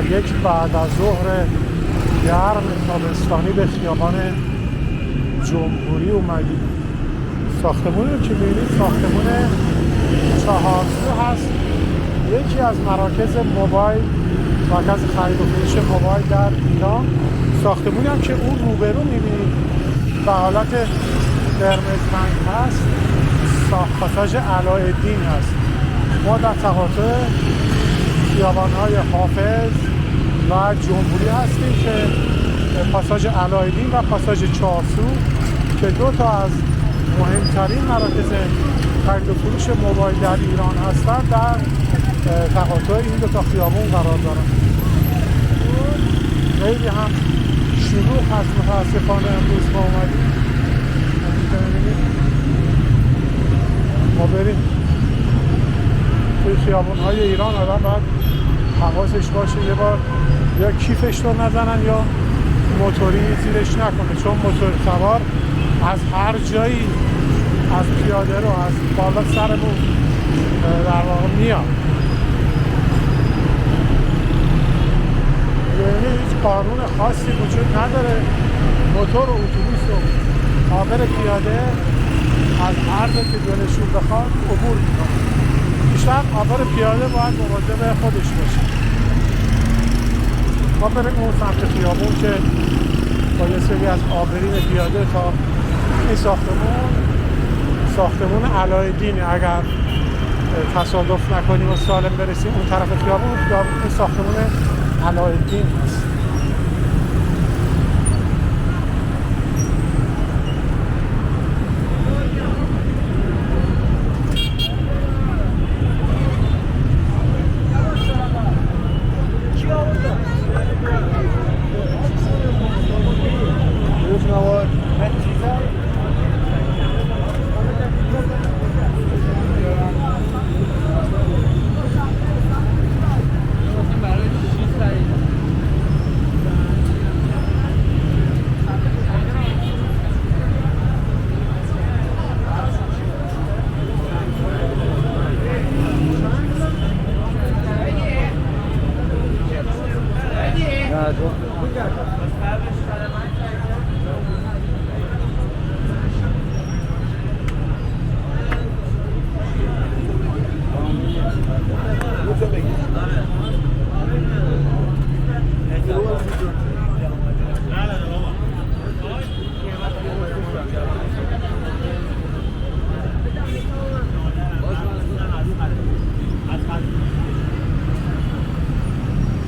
در یک بعد از ظهر گرم تابستانی به خیابان جمهوری اومدیم. ساختمونی رو که می‌بینید ساختمون 4 سو هست. یکی از مراکز موبایل، مرکز خرید و فروش موبایل در ایران. ساختمونی هم که اون روبرو می‌بینید به حالت قرمز رنگ هست، پاساژ علایالدین هست. ما در تقاطع خیابان‌های حافظ و جمهوری هستیم که پاساژ علایالدین و پاساژ 4 سو که دو تا از مهمترین مراکز خرید و فروش موبایل در ایران هستند در تقاطع این دو تا خیابان قرار دارند. خیلی هم شلوغ هست. متاسفانه امروز ما اومدیم ما بریم توی خیابان‌های ایران. آدم باید حواسش باشه یه بار یا کیفش رو نزنن یا موتوری زیرش نکنه، چون موتور سوار از هر جایی از پیاده رو از بالا سرمون در واقع میاد. یعنی هیچ قانون خاصی وجود نداره. موتور و اتوبوس و عابر پیاده از هر جا که دلشون بخواد عبور میکنه. بیشتر عابر پیاده باید مواظب خودش باشه. ما بریم اون سمت خیابون که با یه سری از عابرین پیاده تا این ساختمون علایالدین اگر تصادف نکنیم و سالم برسیم اون طرف خیابون این ساختمون علایالدین هست.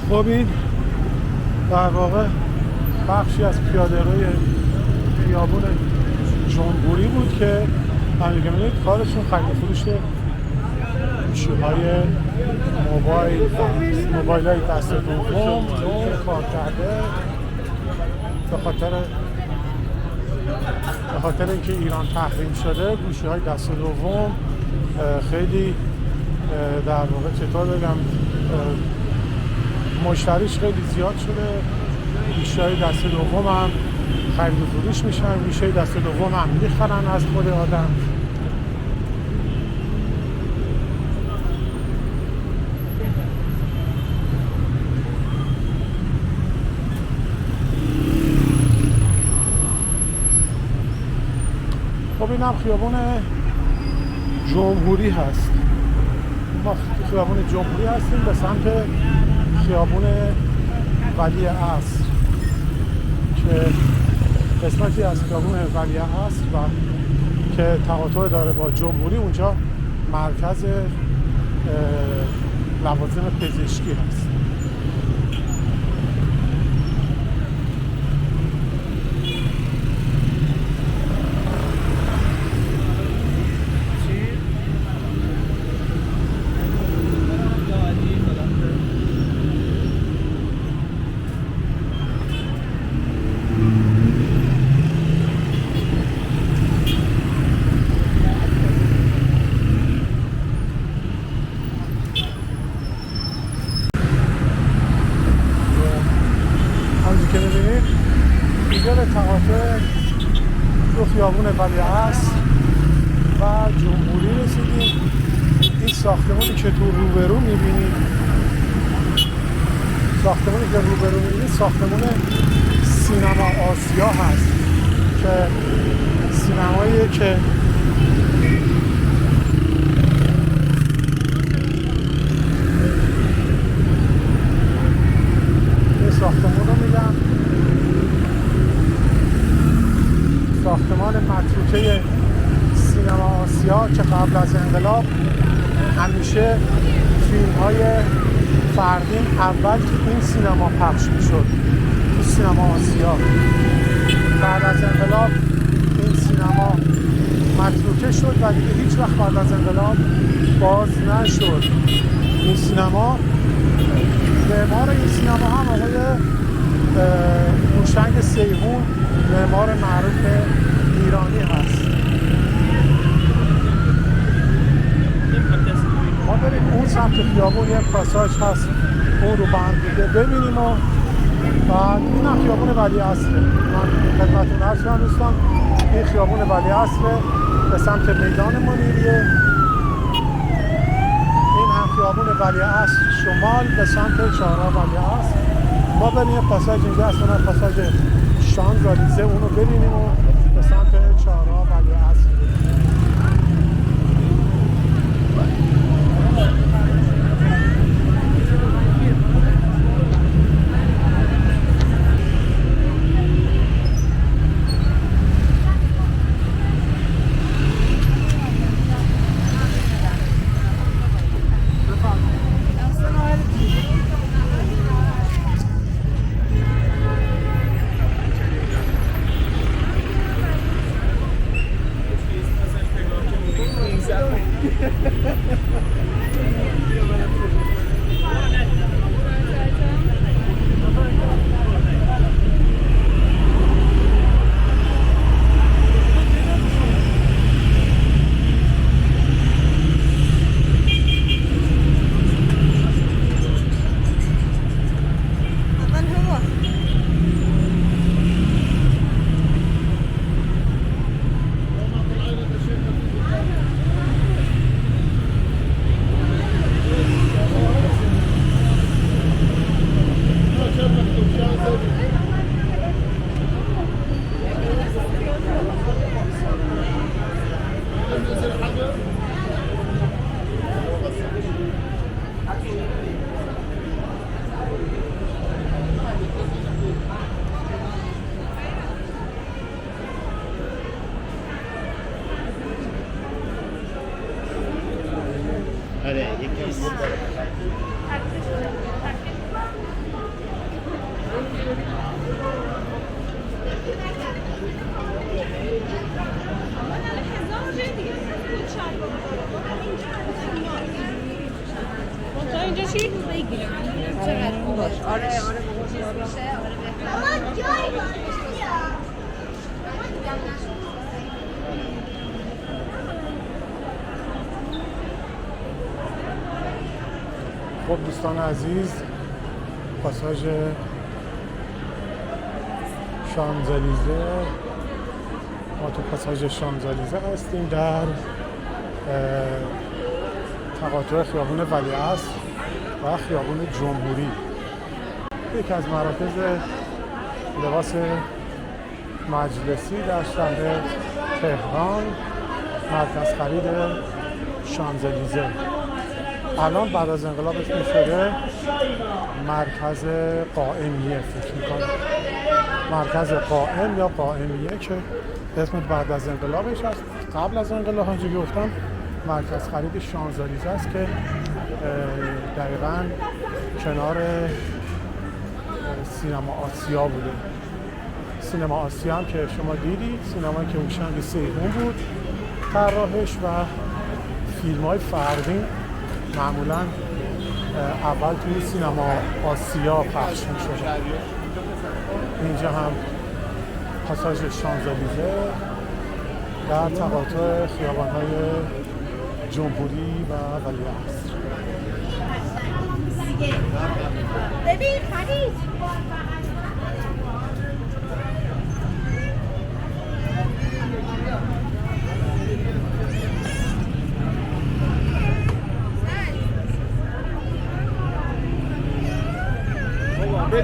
خب این در واقع بخشی از پیاده‌روی خیابون جمهوری بود که همینجا می‌بینید کارشون خرید و فروش گوشی‌های موبایل‌های دست دوم کار کرده. به خاطر اینکه ایران تحریم شده گوشی‌های دست دوم خیلی در واقع چطور بگم مشتریش خیلی زیاد شده. گوشی‌های دست دوم هم خرید و فروش میشن، گوشی‌های دست دوم هم میخرن از خود آدم. خب این هم خیابون جمهوری هست. ما خیابون جمهوری هستیم به سمت خیابون ولی عصر که قسمتی از خیابون ولی عصر و که تقاطع داره با جمهوری، اونجا مرکز لوازم پزشکی هست. تقاطع دو خیابون ولیعصر و جمهوری رسیدیم. این ساختمانی که تو روبرو میبینید ساختمونی که روبرو می‌بینید ساختمون سینما آسیا هست که سینمایی که ساختمان رو میگم ساختمان متروکه سینما آسیا که قبل از انقلاب همیشه فیلم های فردین اول تو این سینما پخش میشد، تو سینما آسیا. بعد از انقلاب این سینما متروکه شد و دیگه هیچ وقت بعد از انقلاب باز نشد. این سینما معمار این سینما هم آقای هوشنگ سیحون، معمار معروف ایرانی هست. ما بریم اون سمت خیابون یه پاساژ هست اون رو با هم دیگه ببینیم و بعد این هم خیابون ولیعصره. من خدمتتون عرض کنم دوستان این خیابون ولیعصره به سمت میدان منیریه. این هم خیابون ولیعصر شمال به سمت چهارراه ولیعصر. ما بریم یه پاساژ اینجا هست، اون پاساژ شانزلیزه، اونو ببینیم و به سمت چهارراه ولیعصر. اینجا چی بگیرم؟ چقدر باش. آره خب دوستان عزیز، پاساژ شانزلیزه، ما تو پاساژ شانزلیزه هستیم در تقاطع خیابون ولیعصر و خیابون جمهوری. یکی از مراکز لباس مجلسی در شهر تهران، مرکز خرید شانزلیزه. الان بعد از انقلاب اسمش شده مرکز قائمیه، فکر میکنم مرکز قائم یا قائمیه که اسم بعد از انقلابش هست. قبل از انقلاب همونجوری گفتم مرکز خرید شانزلیزه است که دقیقاً کنار سینما آسیا بوده. سینما آسیا هم که شما دیدید، سینمایی که هوشنگ سیحون بود طراحش و فیلم‌های فردین معمولاً اول توی سینما آسیا پخش می‌شد. اینجا هم پاساژ شانزلیزه در تقاطع خیابان‌های جمهوری و ولیعصر. ببین فرید یه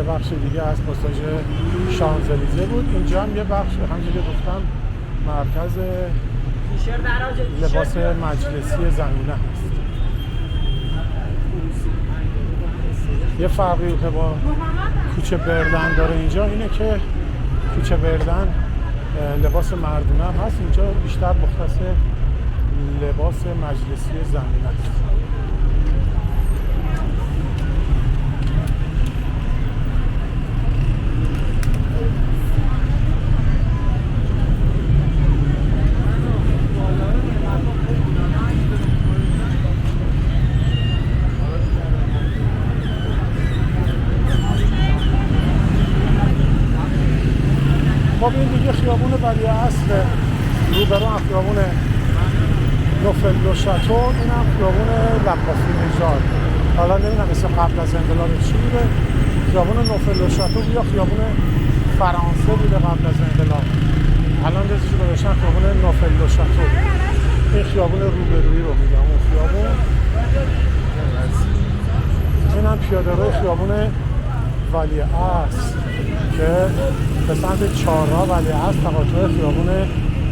بخش دیگه از پاساژ شانزلیزه بود. اینجا هم یه بخش همونجوری گفتم مرکز لباس مجلسی زنونه هست. یه فرقی که با کوچه بردن داره اینجا اینه که کوچه بردن لباس مردونه هم هست، اینجا بیشتر مختص لباس مجلسی زنونه هست. خب این دیگه خیابون ولیعصر روبرو هم خیابون نوفل شاتو، این هم خیابون لبافی نژاد. حالا نمیدونم مثل قبل از انقلاب چی بوده، خیابون نوفل شاتو یا خیابون فرانسه بوده قبل از انقلاب، الان رزشو گذاشتن خیابون نوفل شاتو. این خیابون روبرویی رو میگم، اون خیابون. این هم پیاده روی خیابون ولیعصر که به سمت چهارراه ولیعصر تقاطع خیابون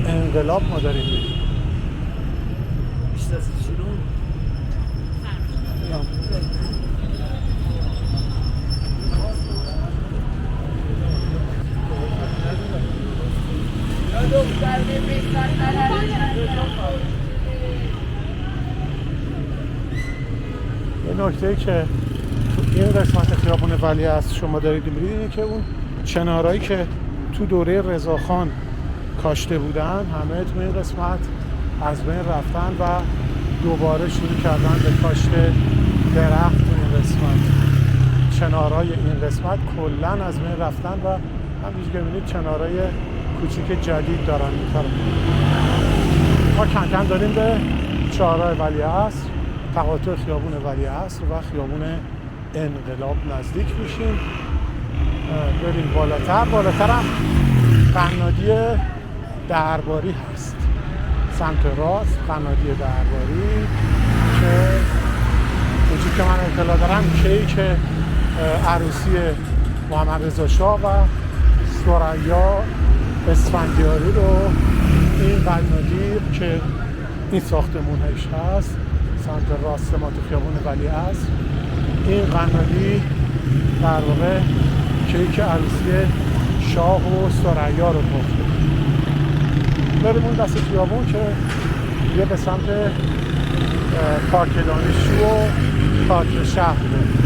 انقلاب ما داریم میریم. یه نکته‌ای که این قسمت خیابون ولیعصر شما دارید می‌بینید اینه که اون چنارایی که تو دوره رضاخان کاشته بودن همه تو این قسمت از بین رفتن و دوباره شروع کردن به کاشت درخت تو این قسمت. چنارای این قسمت کلاً از بین رفتن و همینجوری که می‌بینید چنارای کوچیک جدید دارن می‌کنن. ما کم کم داریم به چهارراه ولیعصر، تقاطع خیابون ولیعصر و خیابون انقلاب نزدیک میشیم. بریم بالاتر هم قنادی درباری هست، سمت راست قنادی درباری که اونجوری که من اطلاع دارم کیک عروسی محمد رضا شاه و ثریا اسفندیاری رو این قنادی که این ساختمونش هست سمت راست ما تو خیابون ولیعصر، این قنادی در واقع کیک عروسی شاه و ثریا رو پخته. بریم اون دست خیابون که یه به سمت پارک دانشجو و پارک شهر بریم.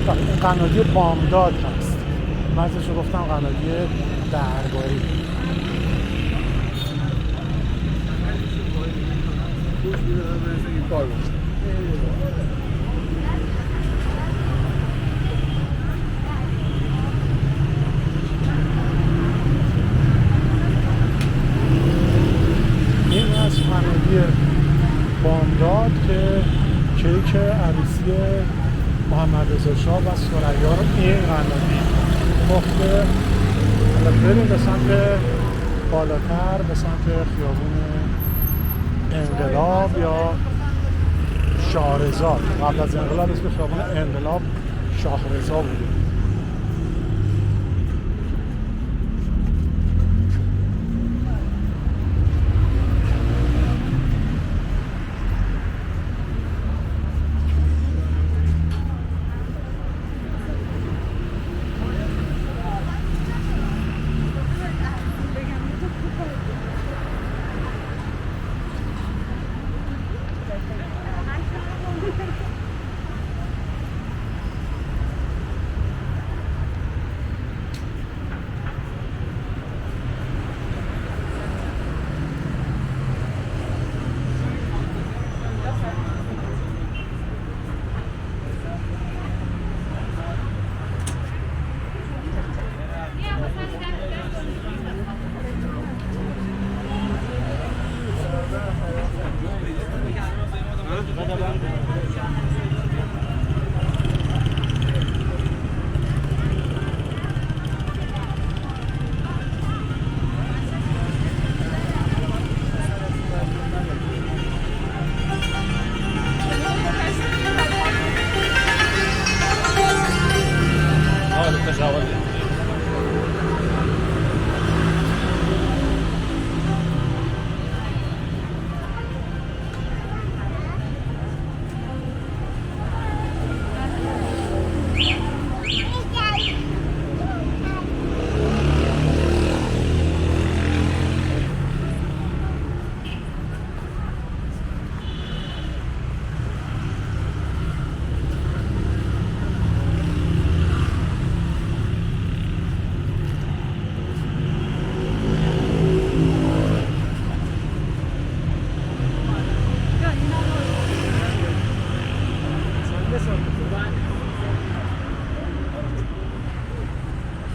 این قنادی بامداد هست، من ازش گفتم قنادی درباری. این از قنادی بامداد که کیک عروسی محمد رضا شاه و ثریا رو این قنادی پخته. حالا بریم به سمت بالاتر، به سمت خیابون انقلاب یا شاهرضا. قبل از انقلاب اسم خیابون انقلاب شاهرضا بوده.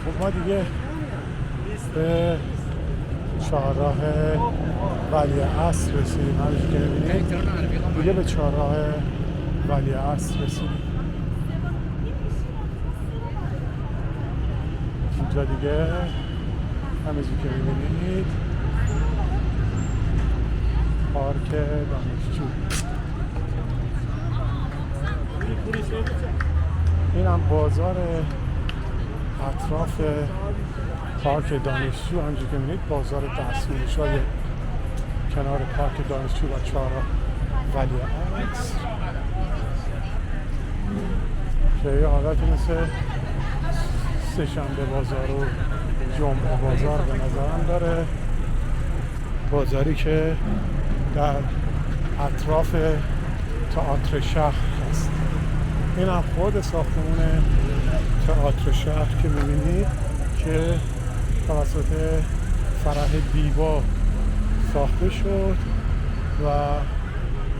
خب ما دیگه به چهارراه ولیعصر رسیدیم. همونجور که می‌بینید دیگه به چهارراه ولیعصر رسیدیم. اینجا دیگه همونجور که می‌بینید پارک دانشجو. این هم بازار اطراف پارک دانشجو. همونجور که می‌بینید بازار دستفروش‌های کنار پارک دانشجو و چهارراه ولیعصر که یه حالت مثل سه‌شنبه بازار و جمعه بازار به نظرم داره. بازاری که در اطراف تئاتر شهر هست. این هم خود ساختمون تئاتر شهر که می‌بینید که توسط فرح دیبا ساخته شد و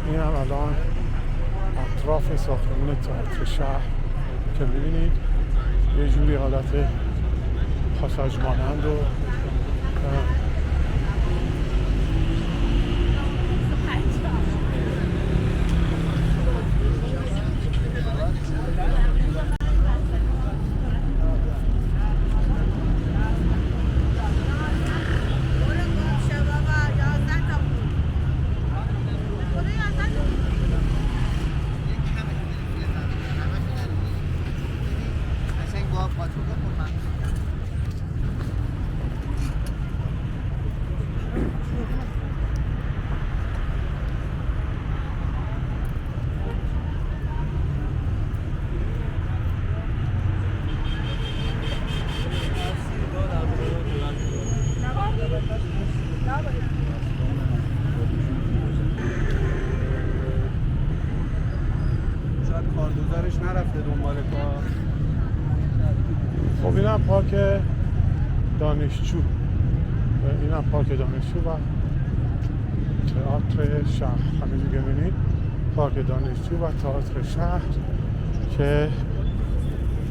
این هم الان اطراف ساختمون تئاتر شهر که می‌بینید یه جوری حالت پاساژ مانند و کارگزارش نرفته دنبال کار. خب این هم پارک دانشجو. این هم پارک دانشجو و تئاتر شهر. همینجور که می‌بینید پارک دانشجو و تئاتر شهر که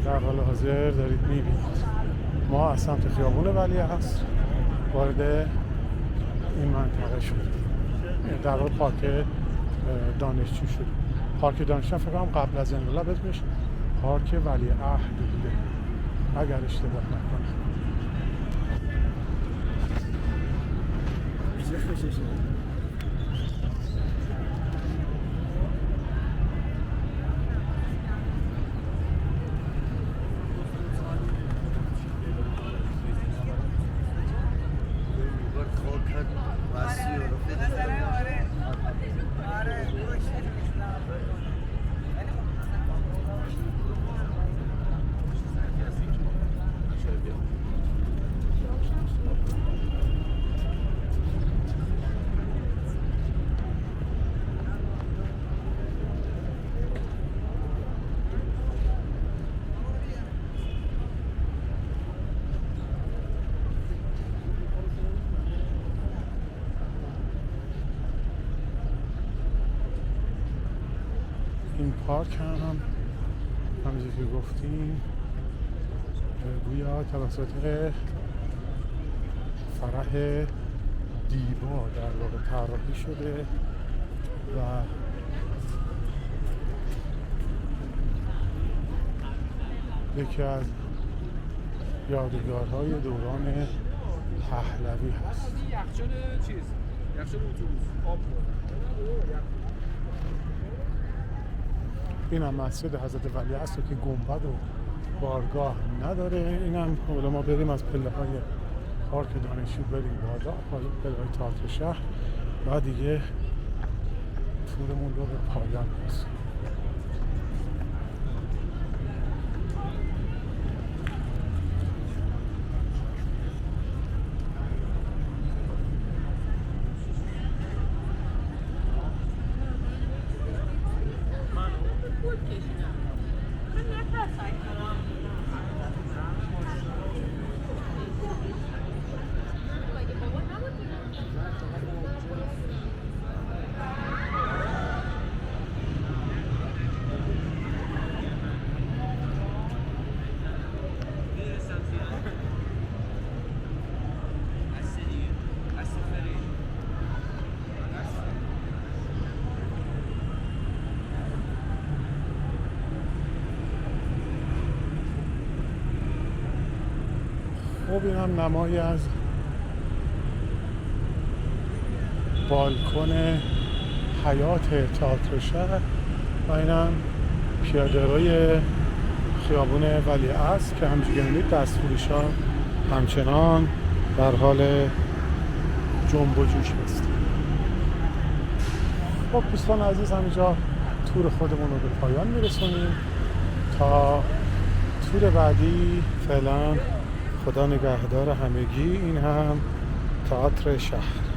در حال حاضر دارید می‌بینید. ما از سمت خیابون ولیعصر وارد این منطقه شدیم. در واقع پارک دانشجو شد. پارک دانشجو فکر کنم قبل از انقلاب اسمش پارک ولیعهد بوده اگر اشتباه نکنم. این پارک هم همونجور که گفتیم گویا توسط فرح دیبا در واقع طراحی شده و یکی از یادگارهای دوران پهلوی هست. یخچال چیز یخچال اتوبوس آب این هم مسجد حضرت ولیعصر که گنبد و بارگاه نداره. این هم حالا ما بریم از پله های پارک دانشجو بریم بالا، پله های تئاتر شهر و دیگه تورمون رو به پایان رسونیم. خب این هم نمایی از بالکن حیات تئاتر شهر و این هم پیاده‌روی خیابون ولیعصر که همونجوری که می‌بینید دستفروش ها همچنان در حال جنب و جوش هست. خب دوستان عزیز همینجا تور خودمون رو به پایان میرسونیم تا تور بعدی. فعلا خدا نگهدار همگی. این هم تئاتر شهر.